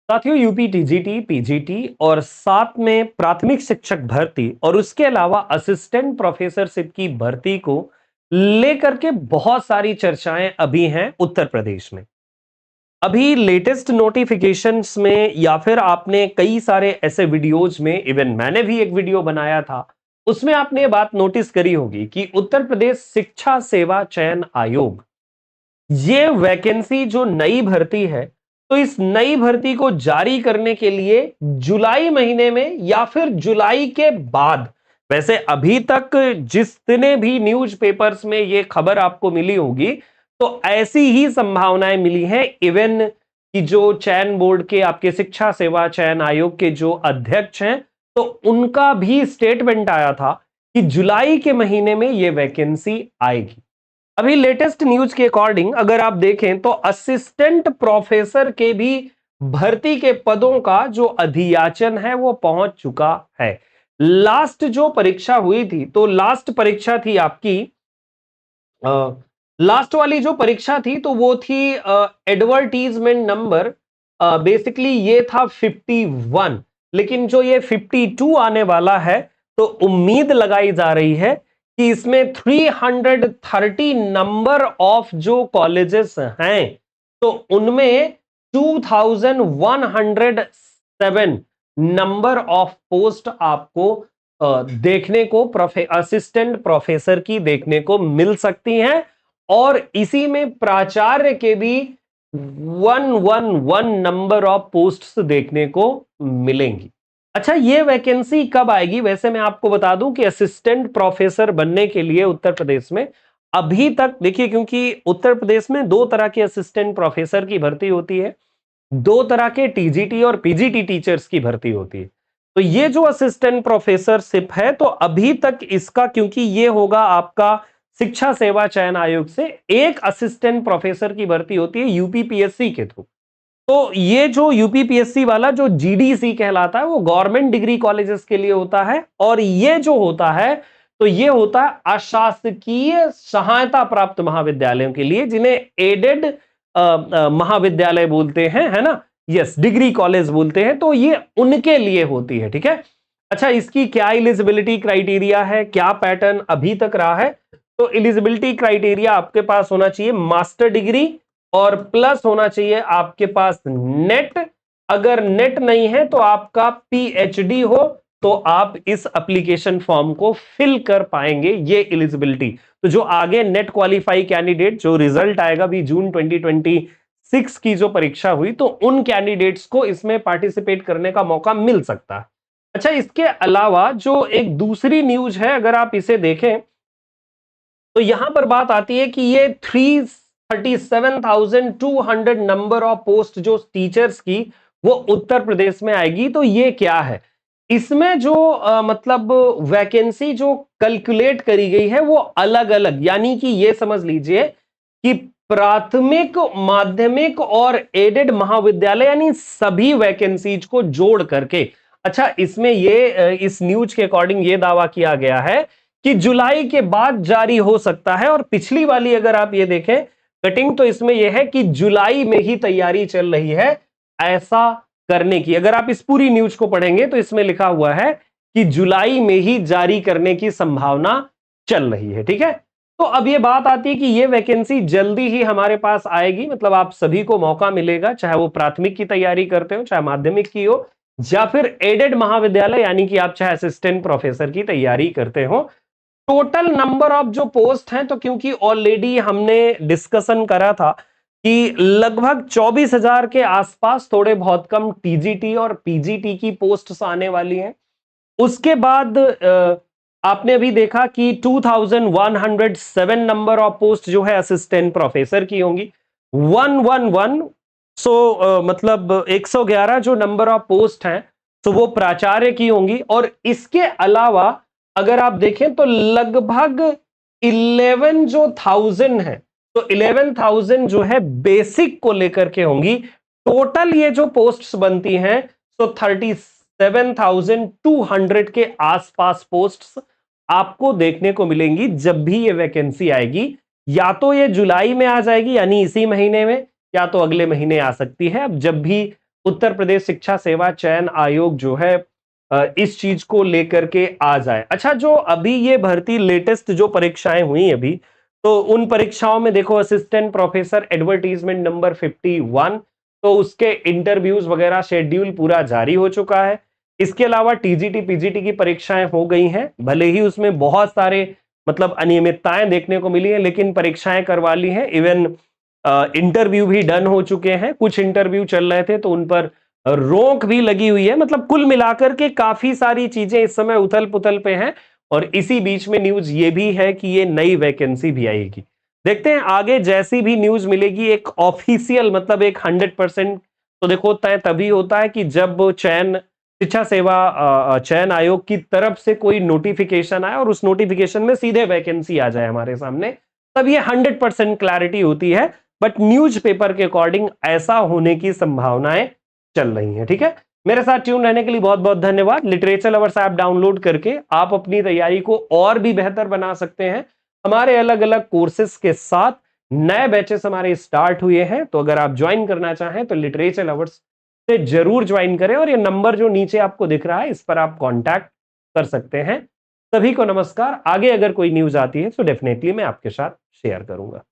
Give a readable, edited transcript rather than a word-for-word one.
साथियों, UP TGT, PGT और साथ में प्राथमिक शिक्षक भर्ती और उसके अलावा असिस्टेंट प्रोफेसरशिप की भर्ती को लेकर के बहुत सारी चर्चाएं अभी हैं उत्तर प्रदेश में। अभी लेटेस्ट नोटिफिकेशंस में या फिर आपने कई सारे ऐसे वीडियोज में, इवन मैंने भी एक वीडियो बनाया था, उसमें आपने ये बात नोटिस करी होगी कि उत्तर प्रदेश शिक्षा सेवा चयन आयोग ये वैकेंसी जो नई भर्ती है, तो इस नई भर्ती को जारी करने के लिए जुलाई महीने में या फिर जुलाई के बाद, वैसे अभी तक जितने भी न्यूज़पेपर्स में ये खबर आपको मिली होगी तो ऐसी ही संभावनाएं मिली हैं। इवन कि जो चयन बोर्ड के, आपके शिक्षा सेवा चयन आयोग के जो अध्यक्ष हैं, तो उनका भी स्टेटमेंट आया था कि जुलाई के महीने में यह वैकेंसी आएगी। अभी लेटेस्ट न्यूज के अकॉर्डिंग अगर आप देखें तो असिस्टेंट प्रोफेसर के भी भर्ती के पदों का जो अधियाचन है वो पहुंच चुका है। लास्ट जो परीक्षा हुई थी, तो लास्ट परीक्षा थी आपकी, लास्ट वाली जो परीक्षा थी तो वो थी एडवर्टीजमेंट नंबर, बेसिकली ये था 51, लेकिन जो ये 52 आने वाला है तो उम्मीद लगाई जा रही है कि इसमें 330 नंबर ऑफ जो कॉलेजेस हैं तो उनमें 2107 नंबर ऑफ पोस्ट आपको देखने को असिस्टेंट प्रोफेसर की देखने को मिल सकती हैं और इसी में प्राचार्य के भी 111 नंबर ऑफ पोस्ट्स देखने को मिलेंगी। अच्छा, ये वैकेंसी कब आएगी? वैसे मैं आपको बता दूं कि असिस्टेंट प्रोफेसर बनने के लिए उत्तर प्रदेश में अभी तक देखिए, क्योंकि उत्तर प्रदेश में दो तरह के असिस्टेंट प्रोफेसर की भर्ती होती है, दो तरह के टीजीटी और पीजीटी टीचर्स की भर्ती होती है। तो ये जो असिस्टेंट प्रोफेसरशिप है तो अभी तक इसका, क्योंकि ये होगा आपका शिक्षा सेवा चयन आयोग से, एक असिस्टेंट प्रोफेसर की भर्ती होती है यूपीपीएससी के थ्रू। तो ये जो यूपीपीएससी वाला जो जीडीसी कहलाता है वो गवर्नमेंट डिग्री कॉलेजेस के लिए होता है, और ये जो होता है तो ये होता है अशासकीय सहायता प्राप्त महाविद्यालयों के लिए, जिन्हें एडेड महाविद्यालय बोलते हैं, है ना, यस, डिग्री कॉलेज बोलते हैं, तो ये उनके लिए होती है। ठीक है। अच्छा, इसकी क्या एलिजिबिलिटी क्राइटेरिया है, क्या पैटर्न अभी तक रहा है? तो एलिजिबिलिटी क्राइटेरिया आपके पास होना चाहिए मास्टर डिग्री और प्लस होना चाहिए आपके पास नेट। अगर नेट नहीं है तो आपका पीएचडी हो तो आप इस एप्लीकेशन फॉर्म को फिल कर पाएंगे, ये एलिजिबिलिटी। तो जो आगे नेट क्वालिफाई कैंडिडेट, जो रिजल्ट आएगा भी जून 2026 की जो परीक्षा हुई, तो उन कैंडिडेट्स को इसमें पार्टिसिपेट करने का मौका मिल सकता है। अच्छा, इसके अलावा जो एक दूसरी न्यूज है, अगर आप इसे देखें तो यहां पर बात आती है कि ये 337,200 नंबर ऑफ पोस्ट जो टीचर्स की वो उत्तर प्रदेश में आएगी। तो ये क्या है? इसमें जो मतलब वैकेंसी जो कैलकुलेट करी गई है वो अलग अलग, यानी कि ये समझ लीजिए कि प्राथमिक, माध्यमिक और एडेड महाविद्यालय, यानी सभी वैकेंसीज को जोड़ करके। अच्छा, इसमें ये इस न्यूज के अकॉर्डिंग ये दावा किया गया है कि जुलाई के बाद जारी हो सकता है, और पिछली वाली अगर आप ये देखें कटिंग, तो इसमें यह है कि जुलाई में ही तैयारी चल रही है ऐसा करने की। अगर आप इस पूरी न्यूज को पढ़ेंगे तो इसमें लिखा हुआ है कि जुलाई में ही जारी करने की संभावना चल रही है। ठीक है। तो अब ये बात आती है कि ये वैकेंसी जल्दी ही हमारे पास आएगी, मतलब आप सभी को मौका मिलेगा, चाहे वो प्राथमिक की तैयारी करते हो, चाहे माध्यमिक की हो, या फिर एडेड महाविद्यालय, यानी कि आप चाहे असिस्टेंट प्रोफेसर की तैयारी करते हो। टोटल नंबर ऑफ जो पोस्ट हैं, तो क्योंकि ऑलरेडी हमने डिस्कशन करा था कि लगभग 24,000 के आसपास, थोड़े बहुत कम टीजीटी और पीजीटी की पोस्ट्स आने वाली हैं। उसके बाद आपने अभी देखा कि 2107 नंबर ऑफ पोस्ट जो है असिस्टेंट प्रोफेसर की होंगी। 111 मतलब 111 जो नंबर ऑफ पोस्ट हैं तो वो प्राचार्य की होंगी। और इसके अलावा अगर आप देखें तो लगभग 11 जो 1000 है, तो 11,000 जो है बेसिक को लेकर के होंगी। टोटल ये जो पोस्ट्स बनती हैं तो 37,200 के आसपास पोस्ट्स आपको देखने को मिलेंगी जब भी ये वैकेंसी आएगी। या तो ये जुलाई में आ जाएगी, यानी इसी महीने में, या तो अगले महीने आ सकती है। अब जब भी उत्तर प्रदेश शिक्षा सेवा चयन आयोग जो है इस चीज को लेकर के आ जाए। अच्छा, जो अभी ये भर्ती लेटेस्ट जो परीक्षाएं हुई अभी, तो उन परीक्षाओं में देखो असिस्टेंट प्रोफेसर एडवर्टीजमेंट नंबर 51, तो उसके इंटरव्यूज वगैरह शेड्यूल पूरा जारी हो चुका है। इसके अलावा टीजीटी पीजीटी की परीक्षाएं हो गई हैं, भले ही उसमें बहुत सारे मतलब अनियमितताएं देखने को मिली है, लेकिन परीक्षाएं करवा ली हैं। इवन इंटरव्यू भी डन हो चुके हैं, कुछ इंटरव्यू चल रहे थे तो उन पर रोक भी लगी हुई है। मतलब कुल मिलाकर के काफी सारी चीजें इस समय उथल पुथल पे हैं। और इसी बीच में न्यूज ये भी है कि ये नई वैकेंसी भी आएगी। देखते हैं आगे जैसी भी न्यूज मिलेगी, एक ऑफिशियल मतलब एक 100%। तो देखो तय तभी होता है कि जब चयन शिक्षा सेवा चयन आयोग की तरफ से कोई नोटिफिकेशन आए और उस नोटिफिकेशन में सीधे वैकेंसी आ जाए हमारे सामने, तब ये 100% क्लैरिटी होती है। बट न्यूज़पेपर के अकॉर्डिंग ऐसा होने की संभावनाएं चल रही हैं। ठीक है, मेरे साथ ट्यून रहने के लिए बहुत बहुत धन्यवाद। लिटरेचर लवर्स ऐप डाउनलोड करके आप अपनी तैयारी को और भी बेहतर बना सकते हैं। हमारे अलग अलग कोर्सेज के साथ नए बैचेस हमारे स्टार्ट हुए हैं, तो अगर आप ज्वाइन करना चाहें तो लिटरेचर लवर्स से जरूर ज्वाइन करें। और ये नंबर जो नीचे आपको दिख रहा है इस पर आप कांटेक्ट कर सकते हैं। सभी को नमस्कार। आगे अगर कोई न्यूज आती है तो डेफिनेटली मैं आपके साथ शेयर करूंगा।